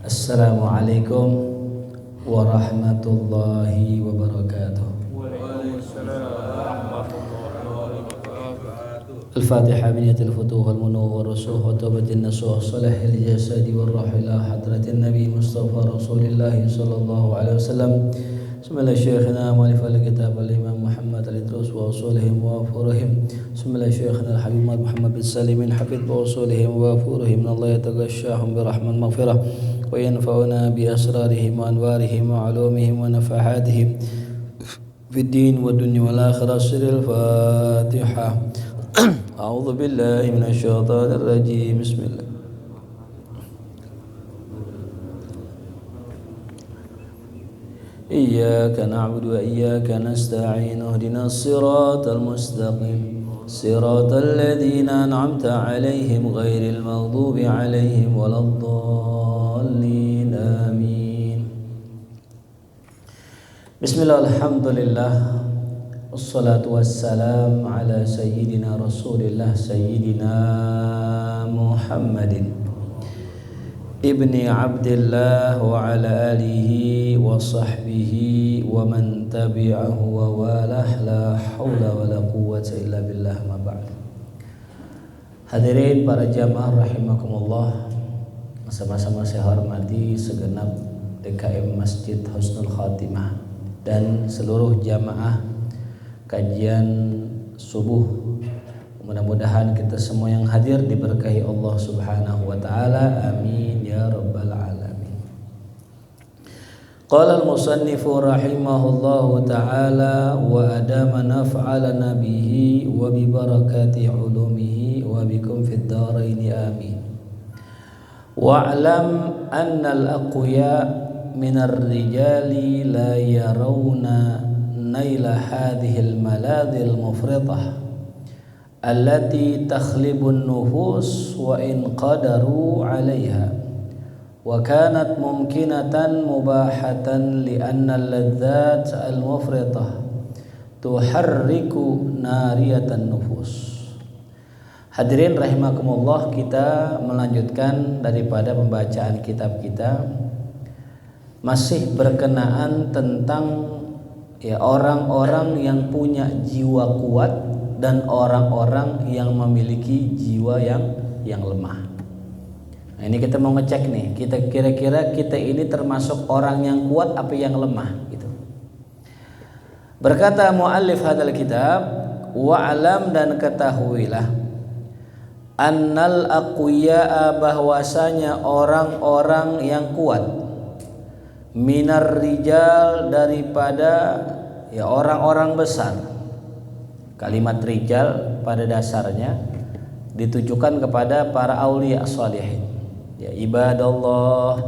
Assalamualaikum warahmatullahi wabarakatuh. Al-Fatihah biniyatil futuh wal munuh wa rusuh wa tawbatin nasuh salahil jasadi wal ruh ila hadratin Nabi Mustafa Rasulillah sallallahu alaihi wasallam. Bismillah Syekhna mu'allif al-kitab al-Imam Muhammad al-Idrus wa usulihim wa furihim. Bismillah Syekhna al-Habib Muhammad bin Salimin hafidh wa usulihim wa furihim. Allah yataghashahum bi rahman maghfirah wa yanfa'una bi asrarihim wa anwarihim wa ulumihim wa nafahatihim fid din wa dunya wal akhirah. Sirril Fatihah. A'udzu billahi minasyaitonir rajim. Bismillah. Iyyaka na'budu wa iyyaka nasta'in. Ihdinas siratal mustaqim. Siratal ladzina an'amta 'alaihim ghairil maghdubi 'alaihim waladdallin. Amin. Bismillah, alhamdulillah. Wassalatu wassalam ala sayyidina Rasulillah sayyidina Muhammadin ibni Abdillah wa ala alihi wa sahbihi wa man tabi'ahu wa walah. La hawla wa la quwwata illa billah, ma ba'd. Hadirin para jamaah rahimakumullah, sama-sama saya hormati segenap DKM Masjid Husnul Khatimah dan seluruh jamaah kajian subuh. Mudah-mudahan kita semua yang hadir diberkahi Allah Subhanahu wa taala. Amin ya rabbal alamin. Qala al-musannifu rahimahullahu taala wa adama naf'alana bihi wa bi barakati ulumihi wa bikum fid dharain amin. Wa'lam anna al-aqwiya minar rijali la yarawna naila hadhil maladhil mufridah allati takhlibun nufus wa in qadaru 'alayha wa kanat mumkinatan mubahatan li anna al-ladzat al-mufridah tuharriku nariyatan nufus. Hadirin rahimakumullah, kita melanjutkan daripada pembacaan kitab kita, masih berkenaan tentang orang-orang yang punya jiwa kuat dan orang-orang yang memiliki jiwa yang lemah. Nah, ini kita mau ngecek nih, kita kira-kira kita ini termasuk orang yang kuat apa yang lemah gitu. Berkata muallif hadzal kitab, wa'lam, dan ketahuilah, annal aqwiya, bahwasanya orang-orang yang kuat, minar rijal, daripada orang-orang besar. Kalimat rijal pada dasarnya ditujukan kepada para aulia sholihin, ya ibadallah,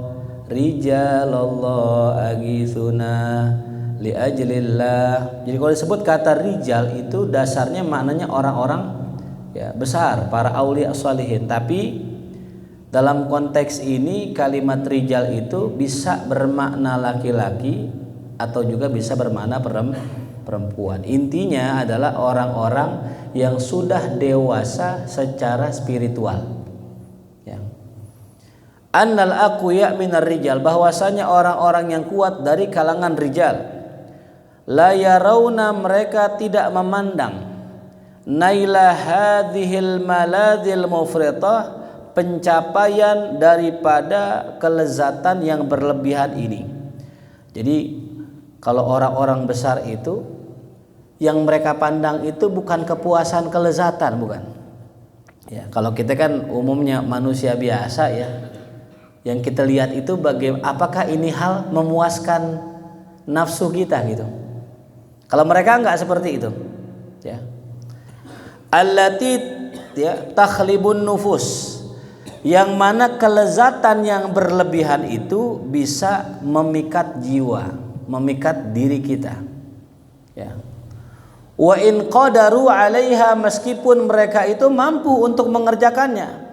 rijalallah agithuna li ajlillah. Jadi kalau disebut kata rijal itu dasarnya maknanya orang-orang besar, para aulia sholihin. Tapi dalam konteks ini kalimat rijal itu bisa bermakna laki-laki atau juga bisa bermakna perempuan. Intinya adalah orang-orang yang sudah dewasa secara spiritual. Annal aqwiya minar rijal, bahwasanya orang-orang yang kuat dari kalangan rijal, la yarawna, mereka tidak memandang, naila hadhil maladhil mufritah, pencapaian daripada kelezatan yang berlebihan ini. Jadi kalau orang-orang besar itu yang mereka pandang itu bukan kepuasan, kelezatan, bukan. Ya, kalau kita kan umumnya manusia biasa ya, yang kita lihat itu apakah ini hal memuaskan nafsu kita gitu. Kalau mereka enggak seperti itu. Ya. Allati takhlibun nufus, yang mana kelezatan yang berlebihan itu bisa memikat jiwa, memikat diri kita. Ya. Wa in qadaru 'alaiha, meskipun mereka itu mampu untuk mengerjakannya.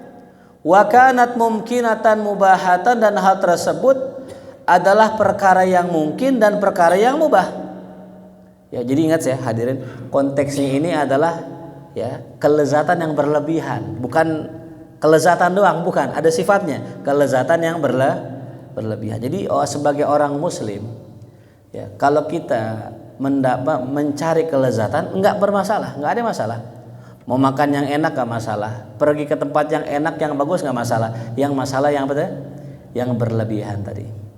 Wa kanat mumkinatan mubahatan, dan hal tersebut adalah perkara yang mungkin dan perkara yang mubah. Ya, jadi ingat ya hadirin, konteksnya ini adalah kelezatan yang berlebihan, bukan kelezatan doang, bukan, ada sifatnya kelezatan yang berlebihan. Jadi sebagai orang muslim ya, kalau kita mencari kelezatan enggak bermasalah, enggak ada masalah. Mau makan yang enak enggak masalah, pergi ke tempat yang enak yang bagus enggak masalah. Yang masalah yang apa? Yang berlebihan tadi.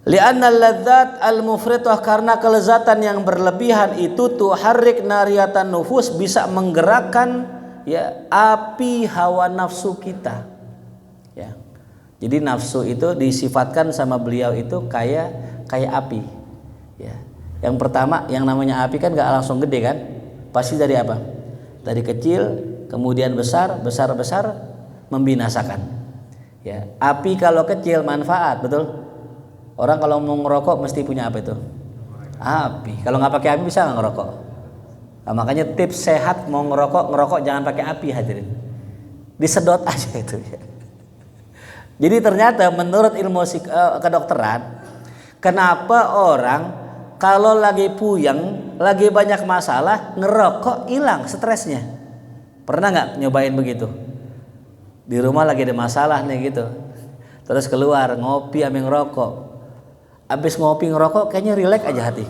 Li'anna al-ladzat al-mufritah, karena kelezatan yang berlebihan itu tuharrik nariyatan nufus, bisa menggerakkan ya api hawa nafsu kita. Ya. Jadi nafsu itu disifatkan sama beliau itu kayak api. Ya. Yang pertama yang namanya api kan enggak langsung gede kan? Pasti dari apa? Dari kecil kemudian besar membinasakan. Ya, api kalau kecil manfaat, betul? Orang kalau mau ngerokok mesti punya apa itu? Api. Kalau nggak pakai api bisa nggak ngerokok? Nah, makanya tips sehat mau ngerokok jangan pakai api, hadirin. Disedot aja itu. Jadi ternyata menurut ilmu kedokteran, kenapa orang kalau lagi puyeng, lagi banyak masalah, ngerokok hilang stresnya? Pernah nggak nyobain begitu? Di rumah lagi ada masalah nih gitu, terus keluar ngopi ambil ngerokok. Abis ngopi ngerokok kayaknya rileks aja hati.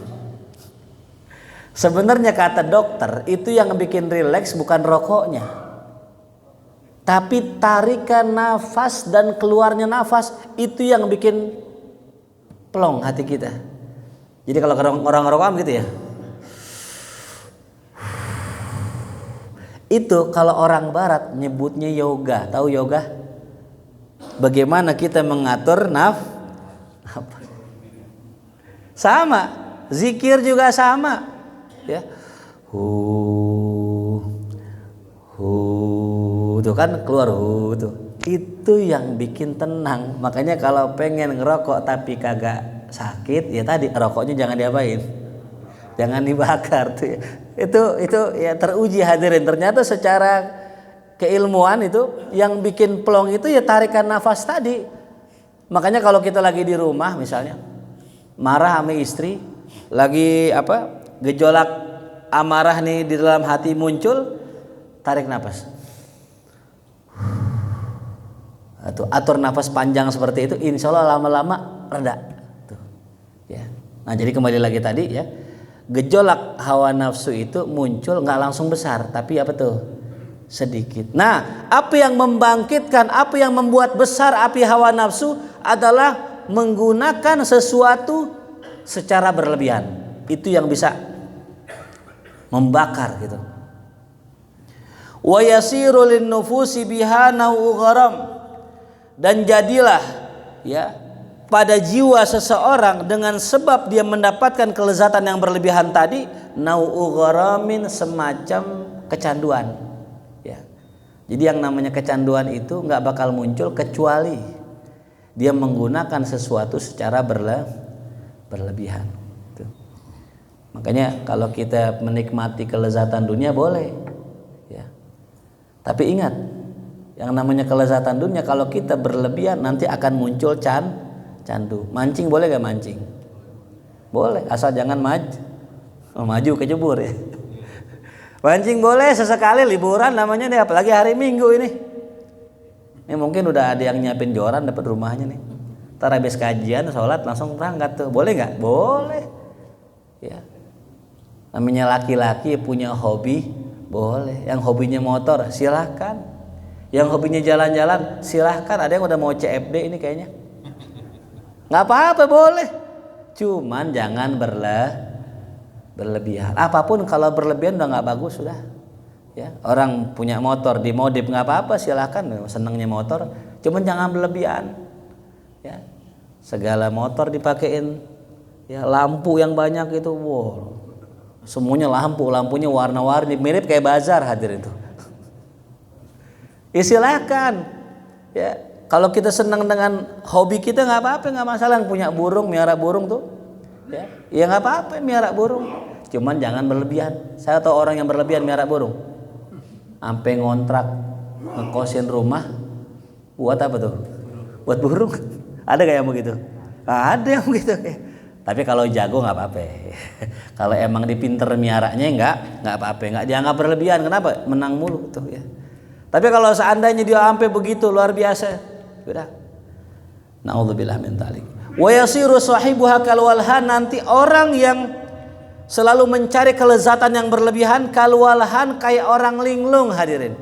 Sebenarnya kata dokter itu yang bikin rileks bukan rokoknya, tapi tarikan nafas dan keluarnya nafas itu yang bikin plong hati kita. Jadi kalau orang ngerokok gitu ya, itu kalau orang barat nyebutnya yoga. Tahu yoga? Bagaimana kita mengatur sama, zikir juga sama, ya. Tuh kan keluar tuh. Itu yang bikin tenang. Makanya kalau pengen ngerokok tapi kagak sakit, ya tadi rokoknya jangan diapain, jangan dibakar tuh. Itu ya teruji hadirin. Ternyata secara keilmuan itu yang bikin plong itu ya tarikan nafas tadi. Makanya kalau kita lagi di rumah misalnya marah sama istri, lagi gejolak amarah nih di dalam hati muncul, tarik nafas. Atau atur nafas panjang seperti itu, insya Allah lama-lama reda. Tuh. Ya. Nah jadi kembali lagi tadi ya, gejolak hawa nafsu itu muncul nggak langsung besar, tapi apa tuh? Sedikit. Nah apa yang membangkitkan, apa yang membuat besar api hawa nafsu adalah menggunakan sesuatu secara berlebihan. Itu yang bisa membakar gitu. Wa yasiru lin nufusi biha nau'u gharam, dan jadilah ya pada jiwa seseorang dengan sebab dia mendapatkan kelezatan yang berlebihan tadi, nau'u gharamin, semacam kecanduan ya. Jadi yang namanya kecanduan itu nggak bakal muncul kecuali dia menggunakan sesuatu secara berlebihan. Tuh. Makanya kalau kita menikmati kelezatan dunia boleh, ya. Tapi ingat, yang namanya kelezatan dunia kalau kita berlebihan nanti akan muncul candu. Mancing boleh gak mancing? Boleh, asal jangan maju kejebur ya. Mancing boleh sesekali liburan namanya nih, apalagi hari Minggu ini. Ini mungkin udah ada yang nyiapin joran dapat rumahnya nih. Ntar habis kajian sholat langsung berangkat tuh. Boleh nggak? Boleh. Ya. Namanya laki-laki punya hobi, boleh. Yang hobinya motor silahkan. Yang hobinya jalan-jalan silahkan. Ada yang udah mau CFD ini kayaknya. Nggak apa-apa, boleh. Cuman jangan berlebihan. Apapun kalau berlebihan udah nggak bagus sudah. Ya, orang punya motor dimodif nggak apa-apa, silahkan, senangnya motor, cuman jangan berlebihan. Ya, segala motor dipakein ya lampu yang banyak itu, wow, semuanya lampunya warna-warni, mirip kayak bazar hadir itu. Ya, silahkan. Ya, kalau kita senang dengan hobi kita nggak apa-apa, nggak masalah. Yang punya burung, miara burung tuh, ya nggak apa-apa miara burung, cuman jangan berlebihan. Saya tahu orang yang berlebihan miara burung. Sampai ngontrak ngekosin rumah buat apa tuh? Buat burung. Ada gak yang begitu? Ada yang begitu. Tapi kalau jago nggak apa-apa. Kalau emang dipinter miaranya nggak apa-apa, nggak dianggap berlebihan. Kenapa? Menang mulu tuh ya. Tapi kalau seandainya dia sampai begitu luar biasa, udah Na'udzubillah min dzalik. Wa yasiru sahibuha kalwalhan, nanti orang yang selalu mencari kelezatan yang berlebihan kalwalhan kayak orang linglung hadirin.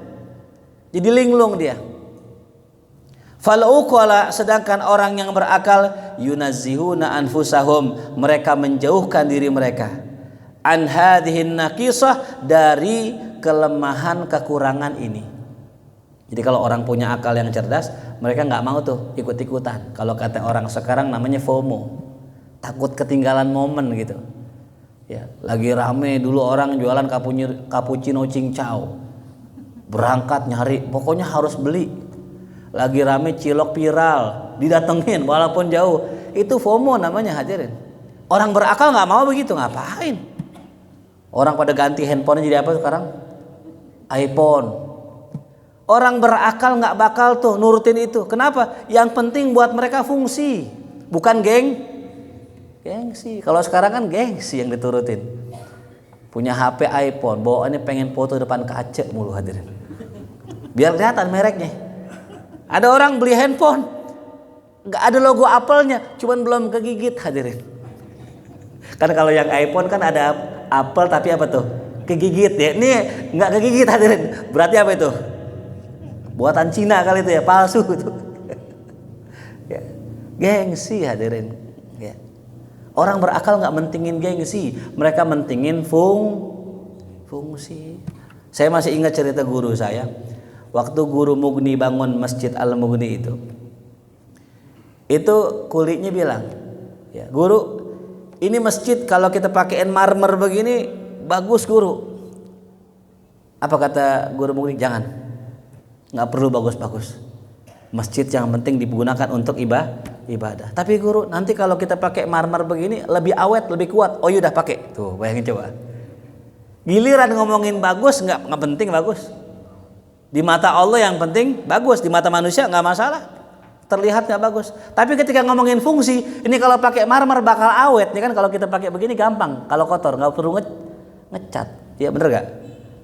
Jadi linglung dia. Fal uqala, sedangkan orang yang berakal yunazzihuna anfusahum, mereka menjauhkan diri mereka an hadhihin naqisah, dari kelemahan kekurangan ini. Jadi kalau orang punya akal yang cerdas, mereka nggak mau tuh ikut-ikutan. Kalau kata orang sekarang namanya FOMO, takut ketinggalan momen gitu. Ya, lagi rame dulu orang jualan cappuccino cincau, berangkat nyari, pokoknya harus beli. Lagi rame cilok viral, didatengin walaupun jauh. Itu FOMO namanya hadirin. Orang berakal nggak mau begitu, ngapain? Orang pada ganti handphone jadi apa sekarang? iPhone. Orang berakal nggak bakal tuh nurutin itu. Kenapa? Yang penting buat mereka fungsi, bukan gengsi. Kalau sekarang kan gengsi yang diturutin. Punya HP iPhone, bawaannya pengen foto depan kaca mulu hadirin. Biar kelihatan mereknya. Ada orang beli handphone, nggak ada logo Apple-nya, cuman belum kegigit hadirin. Kan kalau yang iPhone kan ada Apple tapi apa tuh? Kegigit ya. Ini nggak kegigit hadirin. Berarti apa itu? Buatan Cina kali itu ya, palsu itu. Ya. Gengsi hadirin. Ya. Orang berakal nggak mentingin gengsi, mereka mentingin fungsi. Saya masih ingat cerita guru saya. Waktu guru Mugni bangun Masjid Al-Mughni itu kulitnya bilang, ya, guru, ini masjid kalau kita pakein marmer begini bagus guru. Apa kata guru Mugni? Jangan, nggak perlu bagus-bagus. Masjid yang penting digunakan untuk ibadah. Tapi guru, nanti kalau kita pakai marmer begini lebih awet, lebih kuat. Oh yaudah pakai. Tuh bayangin coba. Giliran ngomongin bagus, nggak penting bagus. Di mata Allah yang penting bagus, di mata manusia nggak masalah, terlihat nggak bagus. Tapi ketika ngomongin fungsi, ini kalau pakai marmer bakal awet, ya kan? Kalau kita pakai begini gampang, kalau kotor nggak perlu ngecat, ya bener nggak?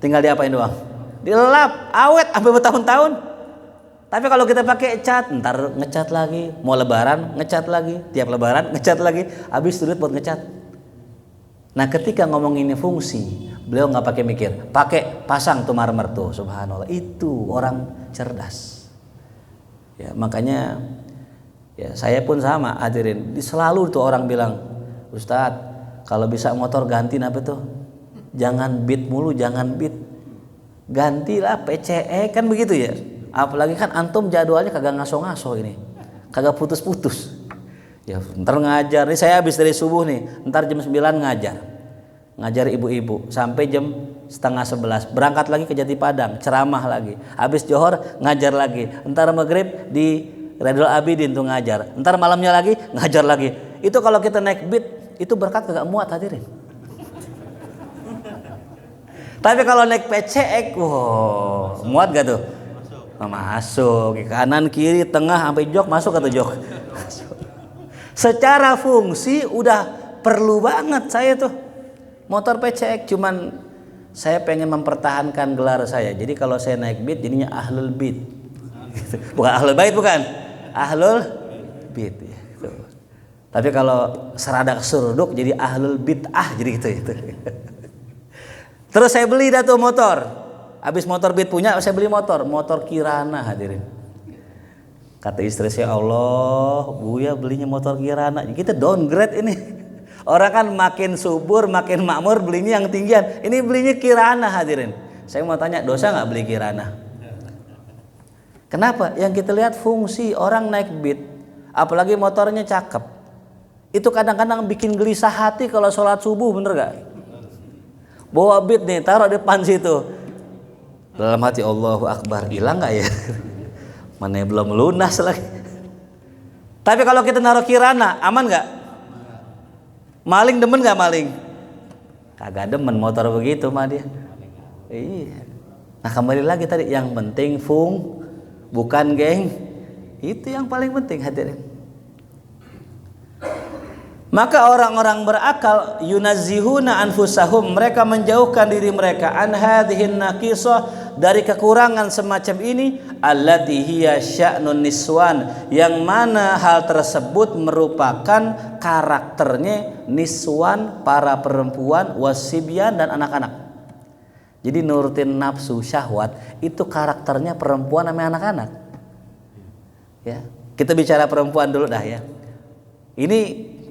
Tinggal diapain doang, dilap, awet sampai bertahun-tahun. Tapi kalau kita pakai cat, ntar ngecat lagi, mau lebaran ngecat lagi, tiap lebaran ngecat lagi, habis duit buat ngecat. Nah ketika ngomongin fungsi, beliau nggak pakai mikir, pakai pasang tuh marmer tuh, subhanallah, itu orang cerdas. Ya makanya ya saya pun sama hadirin, selalu tuh orang bilang, Ustadz kalau bisa motor ganti apa tuh, jangan beat mulu, jangan beat, gantilah PCE kan begitu ya. Apalagi kan antum jadwalnya kagak ngaso-ngaso ini, kagak putus-putus. Ya ntar ngajar, nih saya habis dari subuh nih, ntar jam 9 ngajar ibu-ibu sampai jam 10:30, berangkat lagi ke Jati Padang, ceramah lagi, habis johor ngajar lagi, ntar maghrib di Redul Abidin tuh ngajar, ntar malamnya lagi ngajar lagi. Itu kalau kita naik beat itu berkat kagak muat hadirin. Tapi kalau naik PCX, wow, muat gak tuh? Masuk, kanan kiri tengah sampai jok masuk atau jok. Secara fungsi udah perlu banget saya tuh motor PCX, cuman saya pengen mempertahankan gelar saya. Jadi kalau saya naik beat jadinya ahlul beat. Bukan ahlul bait, bukan. Ahlul beat ya. Tapi kalau seradak surduk jadi ahlul bid'ah, jadi gitu. Terus saya beli dah tuh motor. Habis motor beat punya, saya beli motor Kirana hadirin. Kata istri saya, Allah, Buya belinya motor Kirana. Kita downgrade ini. Orang kan makin subur, makin makmur, belinya yang tinggian. Ini belinya Kirana hadirin. Saya mau tanya, dosa nggak beli Kirana? Kenapa? Yang kita lihat fungsi orang naik beat, apalagi motornya cakep. Itu kadang-kadang bikin gelisah hati kalau sholat subuh, bener gak? Bawa beat nih, taruh depan situ. Dalam hati Allahu Akbar, hilang gak ya? Mana belum lunas lagi. Tapi kalau kita naruh Kirana, aman gak? Maling demen gak maling? Kagak demen motor begitu mah dia. Iya. Nah kembali lagi tadi, yang penting bukan geng. Itu yang paling penting hadirin. Maka orang-orang berakal yunazzihuna anfusahum, mereka menjauhkan diri mereka an hadhihin naqisah, dari kekurangan semacam ini, allati hiya sya'nun niswan, yang mana hal tersebut merupakan karakternya niswan, para perempuan, wasibyan, dan anak-anak. Jadi nurutin nafsu syahwat itu karakternya perempuan sama anak-anak. Ya, kita bicara perempuan dulu dah ya. Ini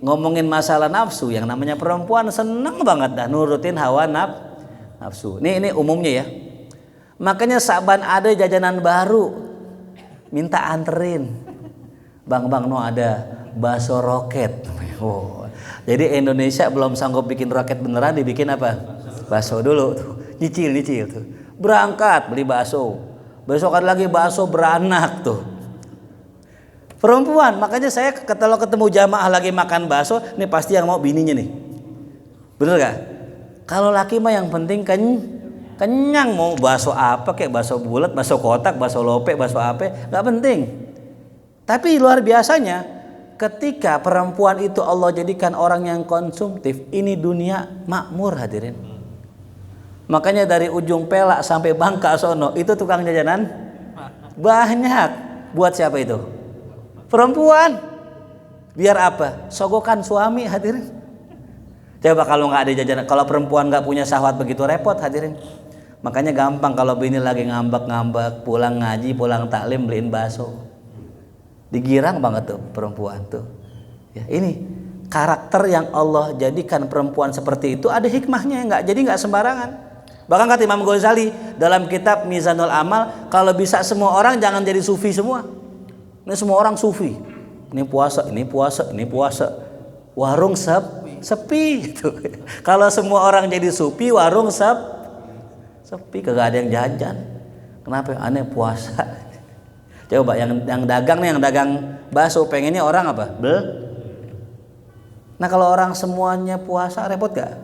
ngomongin masalah nafsu, yang namanya perempuan seneng banget dah nurutin hawa nafsu. Ini umumnya ya. Makanya saban ada jajanan baru minta anterin. Bang no ada bakso roket. Oh. Jadi Indonesia belum sanggup bikin roket beneran, dibikin apa? Bakso dulu tuh. Nyicil tuh. Berangkat beli bakso. Besok ada lagi bakso beranak tuh. Perempuan, makanya saya kalau ketemu jamaah lagi makan bakso, ini pasti yang mau bininya nih. Bener gak? Kalau laki mah yang penting kenyang, mau bakso apa kayak bakso bulat, bakso kotak, bakso lope, bakso apa, gak penting. Tapi luar biasanya ketika perempuan itu Allah jadikan orang yang konsumtif, ini dunia makmur hadirin. Makanya dari ujung Pelak sampai Bangka sono itu tukang jajanan banyak. Buat siapa itu? Perempuan. Biar apa? Sogokan suami hadirin. Coba kalau nggak ada jajanan, kalau perempuan nggak punya syahwat begitu repot hadirin. Makanya gampang kalau bini lagi ngambek-ngambek, pulang ngaji, pulang taklim beliin bakso. Digirang banget tuh perempuan tuh. Ya, ini karakter yang Allah jadikan perempuan seperti itu ada hikmahnya, nggak sembarangan. Bahkan kata Imam Ghazali dalam kitab Mizanul Amal, kalau bisa semua orang jangan jadi sufi semua. Ini semua orang sufi. Ini puasa. Warung sepi gitu. Kalau semua orang jadi sufi, warung sepi, kagak ada yang jajan. Kenapa? Aneh puasa. Coba yang dagang nih, yang dagang bakso pengennya orang apa? Nah kalau orang semuanya puasa repot gak?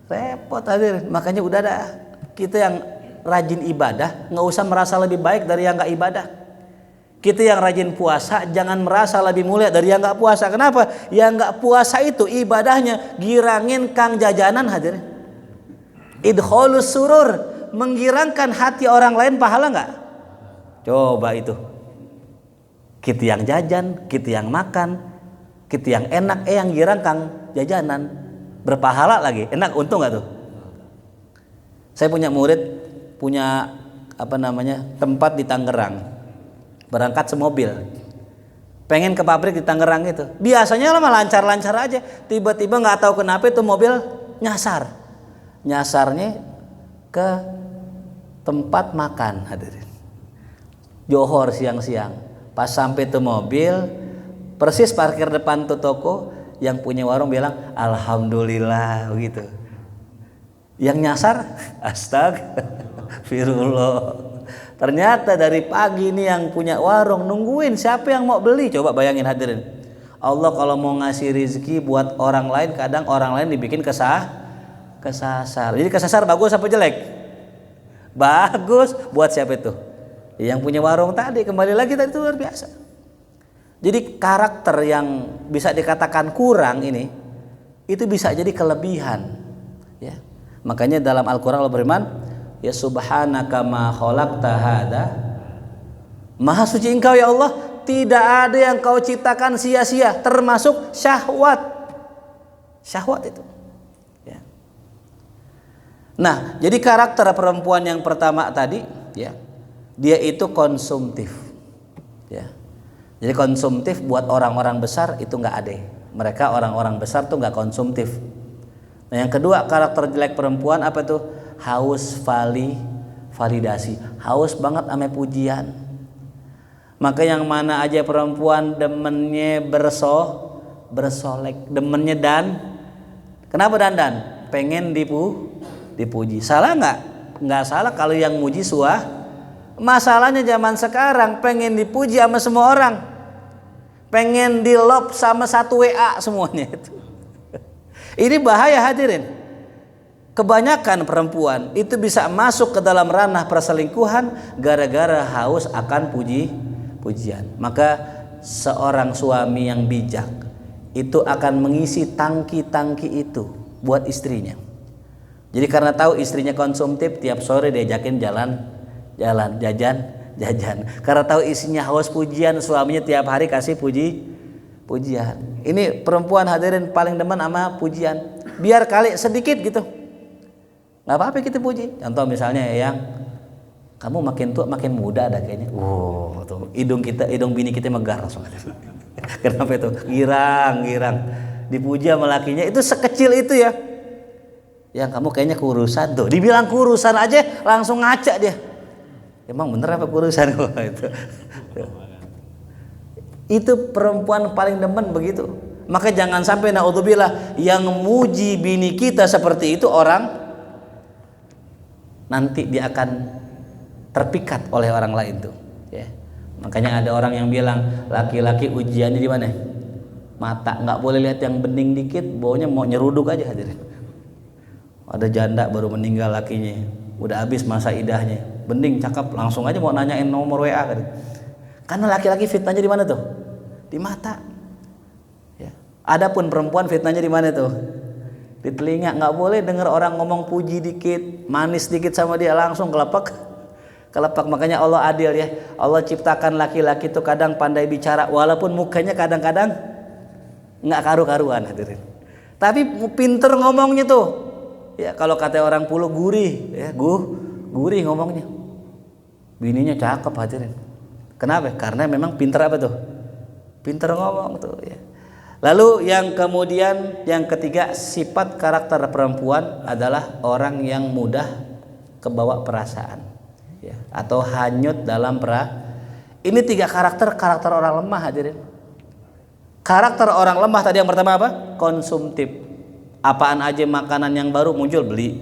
Repot hadir. Makanya udah dah, kita yang rajin ibadah nggak usah merasa lebih baik dari yang nggak ibadah. Kita yang rajin puasa jangan merasa lebih mulia dari yang nggak puasa. Kenapa? Yang nggak puasa itu ibadahnya girangin kang jajanan hadirin. Idkhalus surur, menggirangkan hati orang lain, pahala nggak? Coba itu. Kita yang jajan, kita yang makan, kita yang enak, yang girang kang jajanan, berpahala lagi. Enak, untung nggak tuh? Saya punya murid, punya tempat di Tangerang. Berangkat semobil, pengen ke pabrik di Tangerang itu. Biasanya lama lancar-lancar aja. Tiba-tiba nggak tahu kenapa itu mobil nyasarnya ke tempat makan hadirin. Johor siang-siang. Pas sampai tuh mobil, persis parkir depan tuh toko, yang punya warung bilang alhamdulillah gitu. Yang nyasar astagfirullah. Ternyata dari pagi ini yang punya warung nungguin siapa yang mau beli. Coba bayangin hadirin. Allah kalau mau ngasih rezeki buat orang lain, kadang orang lain dibikin kesasar. Jadi kesasar bagus apa jelek? Bagus. Buat siapa itu? Yang punya warung tadi. Kembali lagi tadi itu luar biasa. Jadi karakter yang bisa dikatakan kurang ini, itu bisa jadi kelebihan. Ya. Makanya dalam Al-Quran Allah berfirman, ya subhanaka ma khalaqta hada, maha suci engkau ya Allah, tidak ada yang kau ciptakan sia-sia, termasuk syahwat itu ya. Nah jadi karakter perempuan yang pertama tadi ya, dia itu konsumtif ya. Jadi konsumtif buat orang-orang besar itu nggak ada, mereka orang-orang besar tuh nggak konsumtif. Nah yang kedua karakter jelek perempuan apa tuh? Haus validasi, haus banget sama pujian. Maka yang mana aja perempuan demennya bersolek, demennya kenapa dandan? Pengen dipuji. Salah nggak? Nggak salah kalau yang muji suah. Masalahnya zaman sekarang pengen dipuji sama semua orang, pengen di love sama satu WA semuanya itu. Ini bahaya hadirin. Kebanyakan perempuan itu bisa masuk ke dalam ranah perselingkuhan gara-gara haus akan pujian. Maka seorang suami yang bijak itu akan mengisi tangki-tangki itu buat istrinya. Jadi karena tahu istrinya konsumtif, tiap sore diajakin jalan jajan. Karena tahu isinya haus pujian, suaminya tiap hari kasih pujian. Ini perempuan hadirin paling demen sama pujian. Biar kali sedikit gitu, nggak apa-apa kita puji. Contoh misalnya yang kamu makin tua makin muda ada kayaknya. Tuh hidung bini kita megar langsung. Kenapa itu? Girang. Dipuji sama lakinya itu sekecil itu ya. Yang kamu kayaknya kurusan tuh. Dibilang kurusan aja langsung ngaca dia. Emang bener apa kurusan itu? Itu perempuan paling demen begitu. Maka jangan sampai naudzubillah yang muji bini kita seperti itu orang nanti dia akan terpikat oleh orang lain tuh. Ya. Makanya ada orang yang bilang laki-laki ujiannya di mana? Mata, nggak boleh lihat yang bening dikit, baunya mau nyeruduk aja hadirin. Ada janda baru meninggal lakinya, udah habis masa idahnya, bening cakep, langsung aja mau nanyain nomor WA kan. Karena laki-laki fitnahnya di mana tuh? Di mata. Ya. Adapun perempuan fitnahnya di mana tuh? Di telinga. Nggak boleh dengar orang ngomong puji dikit, manis dikit sama dia langsung kelepek. Makanya Allah adil ya. Allah ciptakan laki-laki tuh kadang pandai bicara, walaupun mukanya kadang-kadang nggak karu-karuan hadirin. Tapi pinter ngomongnya tuh. Ya kalau kata orang Pulau gurih, ya gurih ngomongnya. Bininya cakep hadirin. Kenapa? Karena memang pinter apa tuh? Pinter ngomong tuh ya. Lalu yang kemudian yang ketiga, sifat karakter perempuan adalah orang yang mudah kebawa perasaan ya, atau hanyut dalam ini 3 karakter orang lemah hadirin. Karakter orang lemah tadi yang pertama apa? Konsumtif. Apaan aja makanan yang baru muncul beli.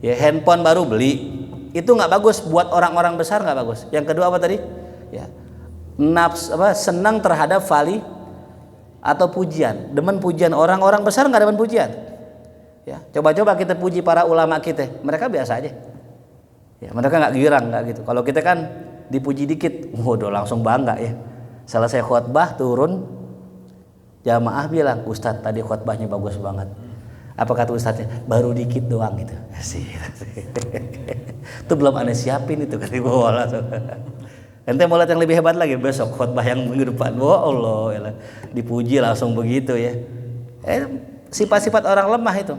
Ya, handphone baru beli. Itu nggak bagus buat orang-orang besar, nggak bagus. Yang kedua apa tadi? Ya. Senang terhadap vali atau pujian. Demen pujian, orang-orang besar nggak demen pujian. Ya, coba-coba kita puji para ulama kita, mereka biasa aja. Ya, mereka nggak girang, nggak gitu. Kalau kita kan dipuji dikit, waduh langsung bangga ya. Selesai khutbah turun, jamaah bilang, Ustadz tadi khutbahnya bagus banget. Apa kata ustadznya? Baru dikit doang gitu. Itu belum aneh siapin itu kan dibawa langsung. Ente mau lihat yang lebih hebat lagi besok khutbah yang minggu depan. Allah ya, dipuji langsung begitu ya. Sifat-sifat orang lemah itu.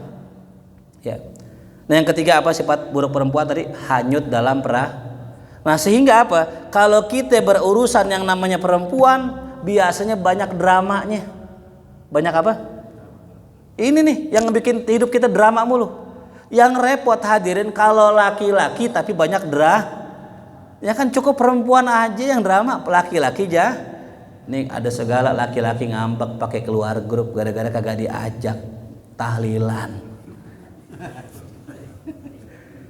Ya. Nah yang ketiga apa sifat buruk perempuan tadi? Hanyut dalam Nah sehingga apa? Kalau kita berurusan yang namanya perempuan, biasanya banyak dramanya. Banyak apa? Ini nih yang bikin hidup kita drama mulu. Yang repot hadirin kalau laki-laki tapi banyak ya kan cukup perempuan aja yang drama, laki-laki aja. Nih ada segala laki-laki ngambek pakai keluar grup gara-gara kagak diajak tahlilan.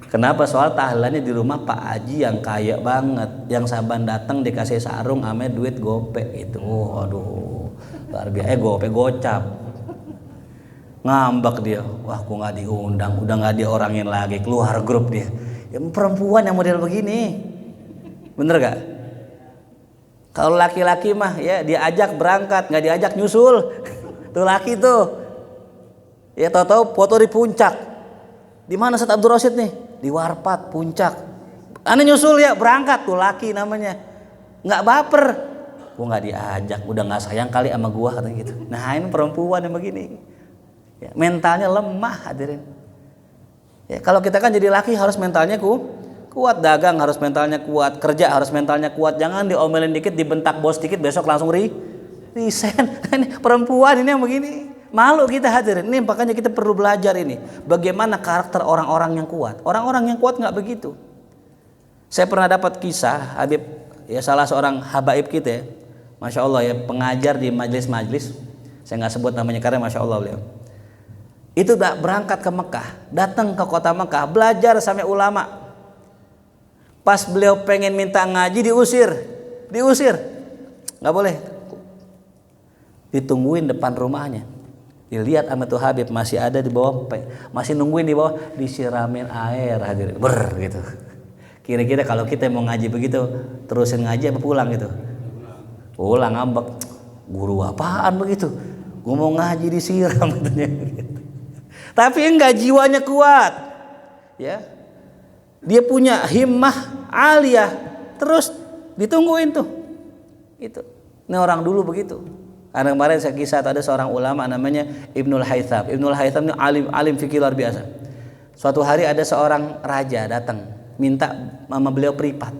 Kenapa? Soal tahlilannya di rumah Pak Haji yang kaya banget, yang saban datang dikasih sarung ame duit gope itu. Aduh, luar biasa. Gope gocap. Ngambek dia, wah aku nggak diundang, udah nggak diorangin lagi, keluar grup dia. Ya, perempuan yang model begini, bener gak? Kalau laki-laki mah ya diajak berangkat, nggak diajak nyusul. Tuh laki tuh, ya tahu-tahu foto di puncak. Di mana Ustaz Abdul Rosid nih? Di Warpat Puncak. Ane nyusul ya berangkat tuh laki namanya, nggak baper. Gua nggak diajak, udah nggak sayang kali sama gua katanya gitu. Nah ini perempuan yang begini. Ya, mentalnya lemah hadirin. Ya, kalau kita kan jadi laki harus mentalnya kuat, dagang harus mentalnya kuat, kerja harus mentalnya kuat. Jangan diomelin dikit, dibentak bos dikit, besok langsung resign. Ini perempuan ini yang begini. Malu kita hadirin. Ini makanya kita perlu belajar ini. Bagaimana karakter orang-orang yang kuat. Orang-orang yang kuat nggak begitu. Saya pernah dapat kisah Habib, ya salah seorang habaib kita, ya. Masya Allah ya, pengajar di majelis-majelis. Saya nggak sebut namanya karena Masya Allah beliau. Itu berangkat ke Mekah, datang ke kota Mekah, belajar sampai ulama. Pas beliau pengen minta ngaji diusir, nggak boleh. Ditungguin depan rumahnya, dilihat sama tuh Habib masih ada di bawah, masih nungguin di bawah, disiramin air hadir, gitu. Kira-kira kalau kita mau ngaji begitu, terusin ngaji apa pulang gitu? Pulang ngambek, guru apaan begitu? Gue mau ngaji disiram katanya. Tapi enggak, jiwanya kuat. Ya. dia punya himmah aliyah, terus ditungguin tuh. Itu. Ini orang dulu begitu. Karena kemarin saya kisah ada seorang ulama namanya Ibnul Haytham. Ibnul Haytham ini alim fikih luar biasa. Suatu hari ada seorang raja datang minta sama beliau pripat.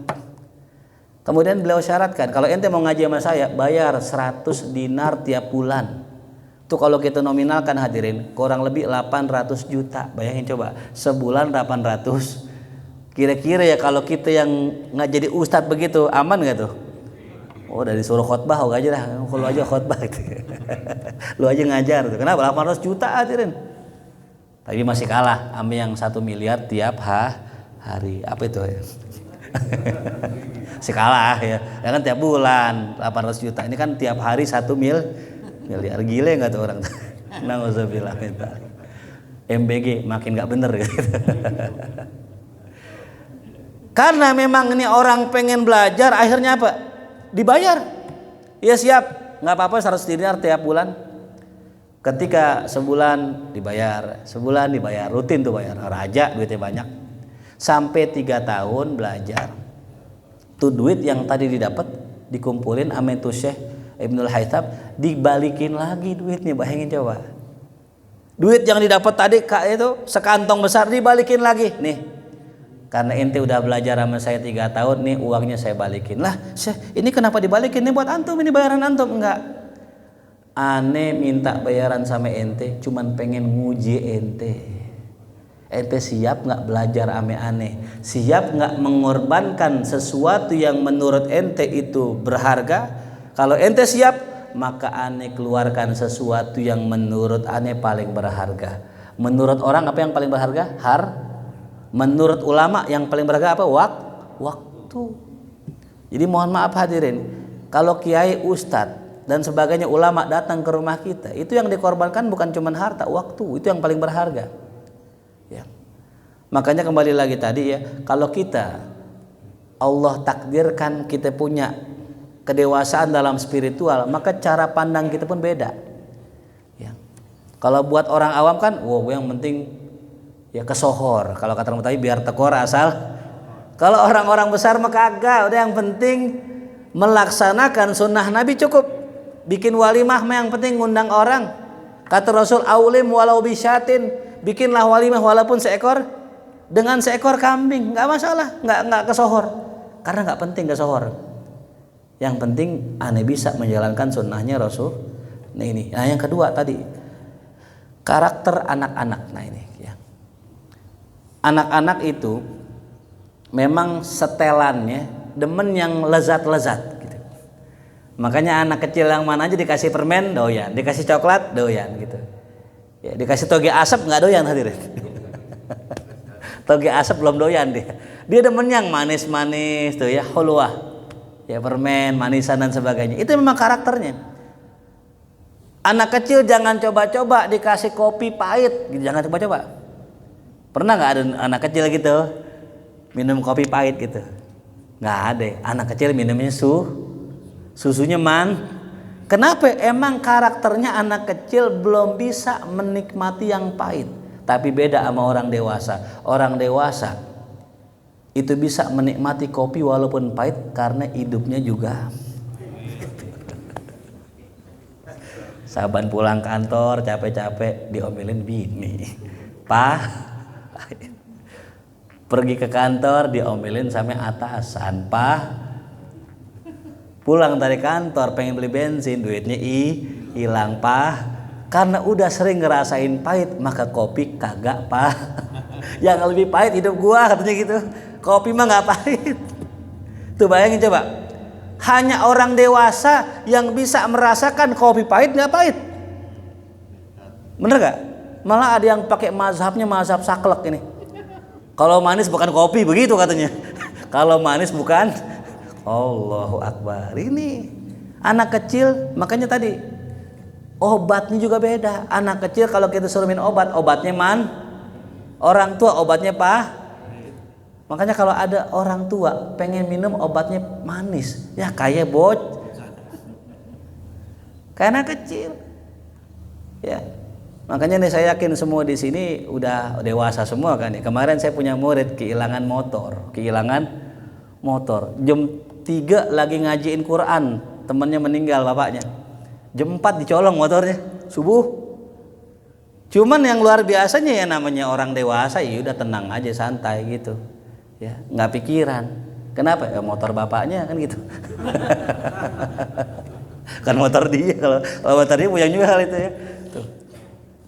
Kemudian beliau syaratkan, kalau ente mau ngaji sama saya bayar 100 dinar tiap bulan. Itu kalau kita nominalkan hadirin kurang lebih 800 juta. Bayangin coba, sebulan 800. Kira-kira ya kalau kita yang nggak jadi ustadz begitu aman nggak tuh? Oh, dari suruh khotbah oke aja dah, kalau aja khotbah gitu. Lu aja ngajar tuh. Kenapa 800 juta hadirin? Tapi masih kalah sama yang 1 miliar tiap hari. Apa itu ya? Masih kalah ya. Ya kan tiap bulan 800 juta. Ini kan tiap hari 1 miliar. Gile enggak tuh orang? Nauzubillah min dzalik. MBG makin enggak bener gitu. Karena memang ini orang pengen belajar, akhirnya apa? Dibayar. Ya siap, nggak apa-apa 100 dinar tiap bulan. Ketika sebulan dibayar, rutin tuh bayar. Raja duitnya banyak. Sampai 3 tahun belajar. Tuh duit yang tadi didapat dikumpulin sama tuh Syekh Ibnul Haytham, dibalikin lagi duitnya. Bayangin coba. Duit yang didapat tadi itu sekantong besar dibalikin lagi. Nih. Karena ente udah belajar sama saya 3 tahun nih, uangnya saya balikin. Lah, ini kenapa dibalikin? Ini buat antum, ini bayaran antum. Enggak. Ane minta bayaran sama ente cuman pengen nguji ente. Ente siap nggak belajar ame ane? Siap nggak mengorbankan sesuatu yang menurut ente itu berharga? Kalau ente siap, maka ane keluarkan sesuatu yang menurut ane paling berharga. Menurut orang apa yang paling berharga? Menurut ulama yang paling berharga apa? Waktu. Jadi mohon maaf hadirin, kalau kiai, ustadz dan sebagainya ulama datang ke rumah kita, itu yang dikorbankan bukan cuma harta, waktu. Itu yang paling berharga. Ya. Makanya kembali lagi tadi ya, kalau kita Allah takdirkan kita punya kedewasaan dalam spiritual, maka cara pandang kita pun beda. Ya. Kalau buat orang awam kan, wow, yang penting ya kesohor, kalau kata orang Betawi biar tekor asal. Kalau orang-orang besar mah kagak, udah yang penting melaksanakan sunnah Nabi cukup. Bikin walimah mah yang penting ngundang orang. Kata Rasul, aulim walau bisyatin, bikinlah walimah walaupun dengan seekor kambing, nggak masalah, nggak kesohor, karena nggak penting kesohor. Yang penting aneh bisa menjalankan sunnahnya Rasul. Nah yang kedua tadi karakter anak-anak. Nah ini ya. Anak-anak itu memang setelannya demen yang lezat-lezat gitu. Makanya anak kecil yang mana aja dikasih permen doyan, dikasih coklat doyan gitu. Ya, dikasih toge asap nggak doyan hadirin. Toge asap belum doyan dia. Dia demen yang manis-manis tuh ya, hulwah. Ya permen, manisan dan sebagainya. Itu memang karakternya. Anak kecil jangan coba-coba dikasih kopi pahit, jangan coba-coba. Pernah nggak ada anak kecil gitu minum kopi pahit gitu? Nggak ada. Anak kecil minumnya susunya Kenapa? Emang karakternya anak kecil belum bisa menikmati yang pahit. Tapi beda sama orang dewasa. Orang dewasa itu bisa menikmati kopi walaupun pahit karena hidupnya juga. Saban pulang kantor capek-capek diomelin bini. Pergi ke kantor diomelin sampai atasan. Pulang dari kantor pengen beli bensin, duitnya hilang. Karena udah sering ngerasain pahit, maka kopi kagak yang lebih pahit hidup gua, katanya gitu. Kopi mah nggak pahit. Tuh bayangin coba, hanya orang dewasa yang bisa merasakan kopi pahit nggak pahit. Bener gak? Malah ada yang pakai mazhabnya mazhab saklek ini. Kalau manis bukan kopi, begitu katanya. Kalau manis bukan. Allahu Akbar. Ini anak kecil, makanya tadi obatnya juga beda. Anak kecil kalau kita suruh minum obatnya orang tua obatnya Makanya kalau ada orang tua pengen minum obatnya manis, ya kayak kayak anak kecil. Ya. Makanya nih saya yakin semua di sini udah dewasa semua kan ya. Kemarin saya punya murid kehilangan motor. Jam 3 lagi ngajiin Quran, temannya meninggal bapaknya. Jam 4 dicolong motornya, subuh. Cuman yang luar biasanya ya namanya orang dewasa ya udah tenang aja santai gitu. Ya, nggak pikiran. Kenapa? Ya motor bapaknya kan gitu. Kan motor dia, kalau motor dia punya juga hal itu ya. Tuh.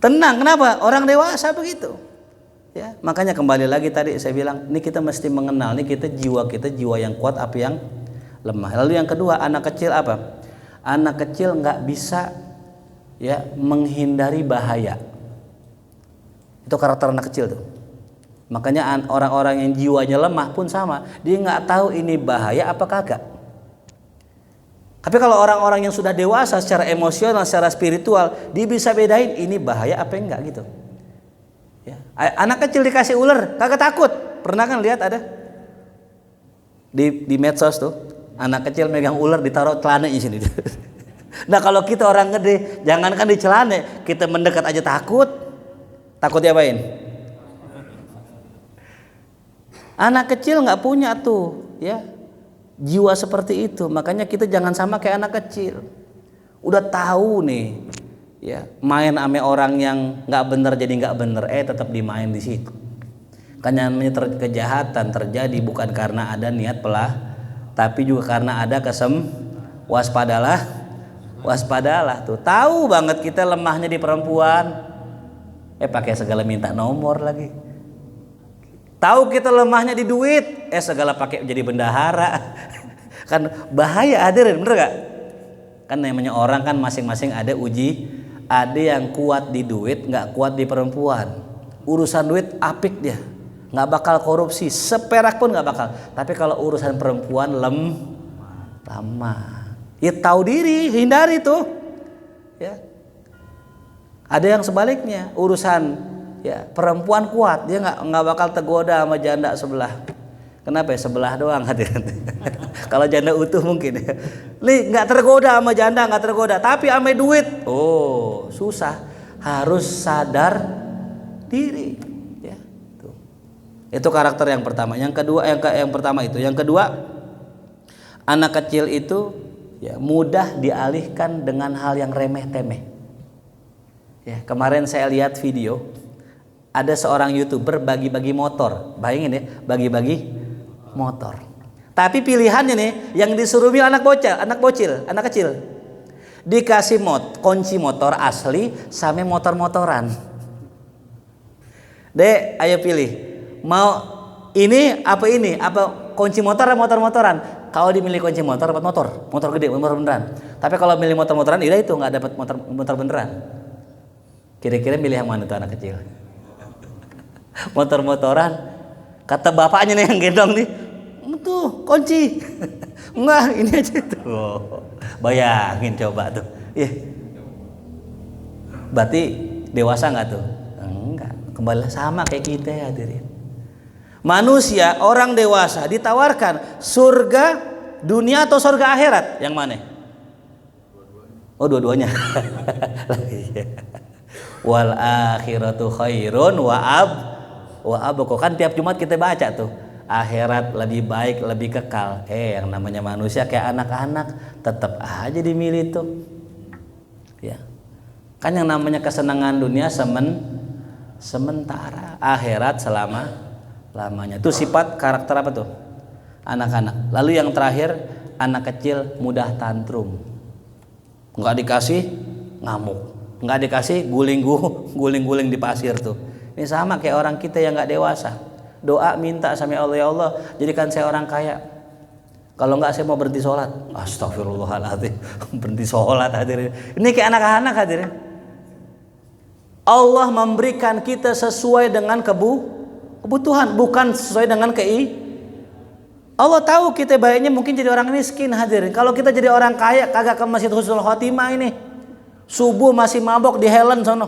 Tenang, kenapa? Orang dewasa begitu. Ya, makanya kembali lagi tadi saya bilang, ini kita mesti mengenal, ini kita jiwa yang kuat apa yang lemah. Lalu yang kedua, anak kecil apa? Anak kecil nggak bisa ya menghindari bahaya. Itu karakter anak kecil tuh. Makanya orang-orang yang jiwanya lemah pun sama, dia nggak tahu ini bahaya apa kagak. Tapi kalau orang-orang yang sudah dewasa secara emosional, secara spiritual, dia bisa bedain ini bahaya apa enggak gitu. Ya. Anak kecil dikasih ular, kagak takut. Pernah kan lihat ada di medsos tuh, anak kecil megang ular ditaruh celananya sini. Nah kalau kita orang gede, jangankan di celana, kita mendekat aja takut diapain? Anak kecil nggak punya tuh, ya jiwa seperti itu. Makanya kita jangan sama kayak anak kecil. Udah tahu nih, ya main ame orang yang nggak bener jadi nggak bener, tetap dimain di situ. Kan namanya kejahatan terjadi bukan karena ada niat pelah, tapi juga karena ada waspadalah tuh. Tahu banget kita lemahnya di perempuan, pakai segala minta nomor lagi. Tahu kita lemahnya di duit, segala pakai jadi bendahara. Kan bahaya hadirin, bener gak? Kan namanya orang kan masing-masing ada ada yang kuat di duit, nggak kuat di perempuan. Urusan duit apik dia, nggak bakal korupsi, seperak pun nggak bakal. Tapi kalau urusan perempuan lemah. Ya tahu diri, hindari tuh. Ya. Ada yang sebaliknya, urusan ya perempuan kuat, dia nggak bakal tergoda sama janda sebelah. Kenapa ya? Sebelah doang hadirin. Kalau janda utuh mungkin ya. Nih nggak tergoda sama janda, nggak tergoda, tapi ame duit, susah. Harus sadar diri. Ya, tuh. Itu karakter yang pertama. Yang kedua, yang pertama itu. Yang kedua, anak kecil itu ya mudah dialihkan dengan hal yang remeh-temeh. Ya, kemarin saya lihat video. Ada seorang YouTuber bagi-bagi motor. Bayangin ya, bagi-bagi motor. Tapi pilihannya nih, yang disuruh milih anak kecil. Dikasih kunci motor asli sama motor-motoran. Dek, ayo pilih. Mau ini? Apa kunci motor atau motor-motoran? Kalau dimilih kunci motor dapat motor gede, motor beneran. Tapi kalau milih motor-motoran, itu nggak dapat motor beneran. Kira-kira milih yang mana tuh anak kecil? Motor-motoran, kata bapaknya nih yang gendong nih, tuh kunci. Enggak, ini aja tuh. Bayangin coba tuh. Berarti dewasa nggak tuh? Enggak. Kembali sama kayak kita ya hadirin. Manusia, orang dewasa ditawarkan surga dunia atau surga akhirat, yang mana? Dua-duanya. Wal akhiratu khairun wa abqa. Kan tiap Jumat kita baca tuh, akhirat lebih baik, lebih kekal. Yang namanya manusia kayak anak-anak, tetap aja dimilih tuh. Ya. Kan yang namanya kesenangan dunia sementara, akhirat lamanya. Itu sifat karakter apa tuh? Anak-anak. Lalu yang terakhir, anak kecil mudah tantrum. Enggak dikasih ngamuk. Nggak dikasih guling-guling di pasir tuh. Ini sama kayak orang kita yang nggak dewasa. Doa minta sama Allah, ya Allah jadikan saya orang kaya. Kalau nggak saya mau berhenti sholat. Astagfirullahaladzim. Berhenti sholat hadirin. Ini kayak anak-anak hadirin. Allah memberikan kita sesuai dengan kebutuhan, bukan sesuai dengan Allah tahu kita baiknya mungkin jadi orang miskin hadirin. Kalau kita jadi orang kaya kagak ke Masjid Husnul Khotimah ini. Subuh masih mabok di Helen sono.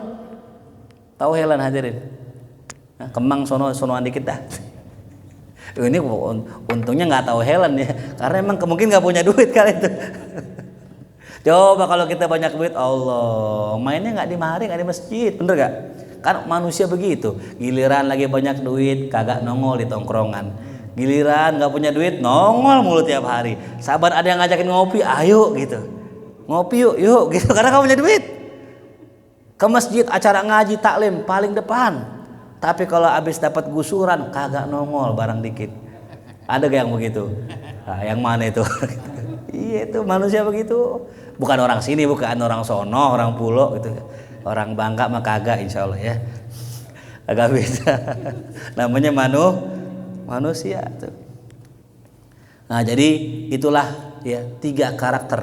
Tahu Helen hadirin? Nah, Kemang sono dikit dah. Ini untungnya nggak tahu Helen ya, karena emang mungkin nggak punya duit kali itu. Coba kalau kita banyak duit, Allah, mainnya nggak di mari, nggak di masjid, bener gak? Kan manusia begitu. Giliran lagi banyak duit, kagak nongol di tongkrongan. Giliran nggak punya duit, nongol mulu tiap hari. Sabar ada yang ngajakin ngopi, ayo gitu. Ngopi yuk gitu. Karena kamu punya duit. Ke masjid acara ngaji taklim paling depan. Tapi kalau habis dapat gusuran, kagak nongol barang dikit. Ada gak yang begitu? Nah, yang mana itu? Iya itu manusia begitu. Bukan orang sini, bukan orang sono, orang pulau gitu. Orang Bangka mah kagak insya Allah ya. Agak bisa. Namanya manusia tuh. Nah jadi itulah ya 3 karakter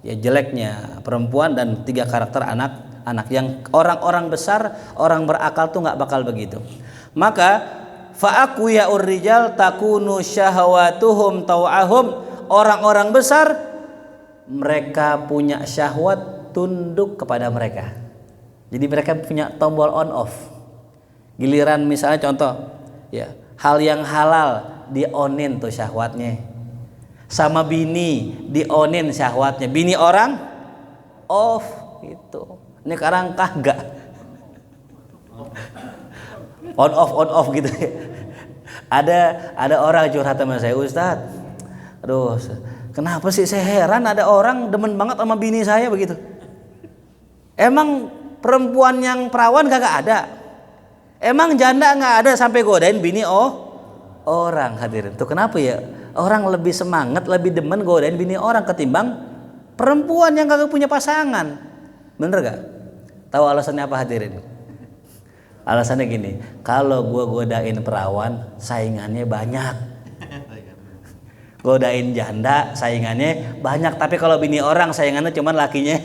ya jeleknya perempuan dan 3 karakter anak yang orang-orang besar, orang berakal tuh nggak bakal begitu. Maka fa'aku ya urrijal takunu syahwatuhum tau'ahum, orang-orang besar mereka punya syahwat tunduk kepada mereka. Jadi mereka punya tombol on off. Giliran misalnya contoh ya, hal yang halal dionin tuh syahwatnya. Sama bini dionin syahwatnya. Bini orang off gitu. Ini sekarang kagak. On off gitu. Ada orang curhat sama saya, Ustadz. Aduh, kenapa sih saya heran ada orang demen banget sama bini saya begitu. Emang perempuan yang perawan kagak ada? Emang janda nggak ada sampai godain bini orang hadirin. Tuh kenapa ya? Orang lebih semangat, lebih demen godain bini orang ketimbang perempuan yang kagak punya pasangan. Bener gak? Tahu alasannya apa hadirin? Alasannya gini, kalau gua godain perawan saingannya banyak. Godain janda saingannya banyak, tapi kalau bini orang saingannya cuman lakinya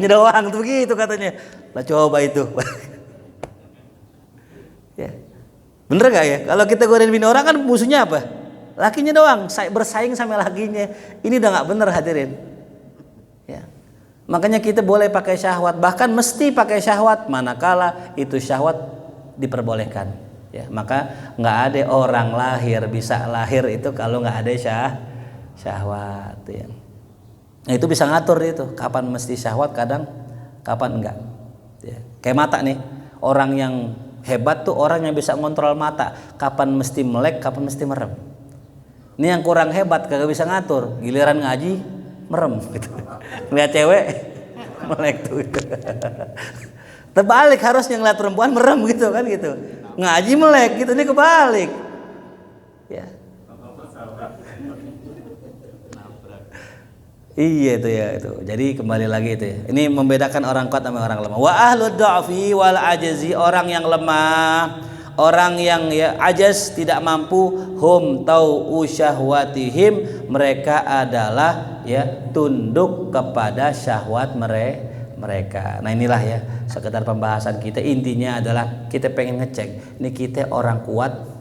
doang tuh begitu katanya. Lah coba itu. Ya. Bener gak ya? Kalau kita godain bini orang kan musuhnya apa? Lakinya doang, bersaing sama lakinya. Ini udah nggak bener hadirin. Ya. Makanya kita boleh pakai syahwat, bahkan mesti pakai syahwat manakala itu syahwat diperbolehkan. Ya, maka nggak ada orang bisa lahir itu kalau nggak ada syahwat. Ya. Nah, itu bisa ngatur itu, kapan mesti syahwat, kapan enggak. Ya. Kayak mata nih, orang yang hebat tuh orang yang bisa ngontrol mata, kapan mesti melek, kapan mesti merem. Ini yang kurang hebat kagak bisa ngatur, giliran ngaji merem gitu. Ngeliat cewek melek tuh gitu. Terbalik harusnya ngeliat perempuan merem gitu kan gitu. Ngaji melek gitu, ini kebalik. Ya. Iya itu ya itu. Jadi kembali lagi itu ya. Ini membedakan orang kuat sama orang lemah. Wa ahlud dha'fi wal ajzi, orang yang lemah, orang yang ya ajaz tidak mampu, hum tau'u syahwatihim, mereka adalah ya tunduk kepada syahwat mereka. Nah inilah ya sekedar pembahasan kita, intinya adalah kita pengen ngecek ini kita orang kuat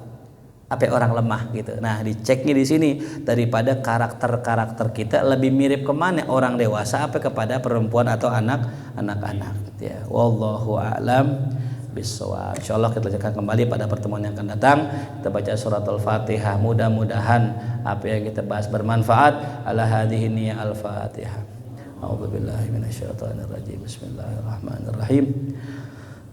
apa orang lemah gitu. Nah diceknya di sini daripada karakter kita lebih mirip kemana, orang dewasa apa kepada perempuan atau anak-anak ya. Wallahu a'lam bishawab. Insyaallah kita lanjutkan kembali pada pertemuan yang akan datang. Kita baca suratul Fatihah. Mudah-mudahan apa yang kita bahas bermanfaat. Ala hadhihi niyya al-Fatihah. A'udzubillahi minasyaitonirrajim. Bismillahirrahmanirrahim.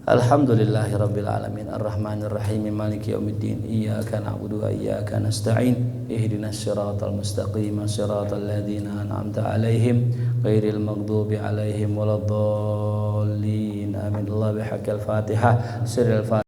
Alhamdulillahirabbil alamin arrahmanir rahim maliki yaumiddin iyyaka na'budu wa iyyaka nasta'in ihdinas siratal mustaqim siratal ladzina an'amta 'alaihim ghairil maghdubi 'alaihim waladdallin amin. Allah bihaqqil Fatihah sirril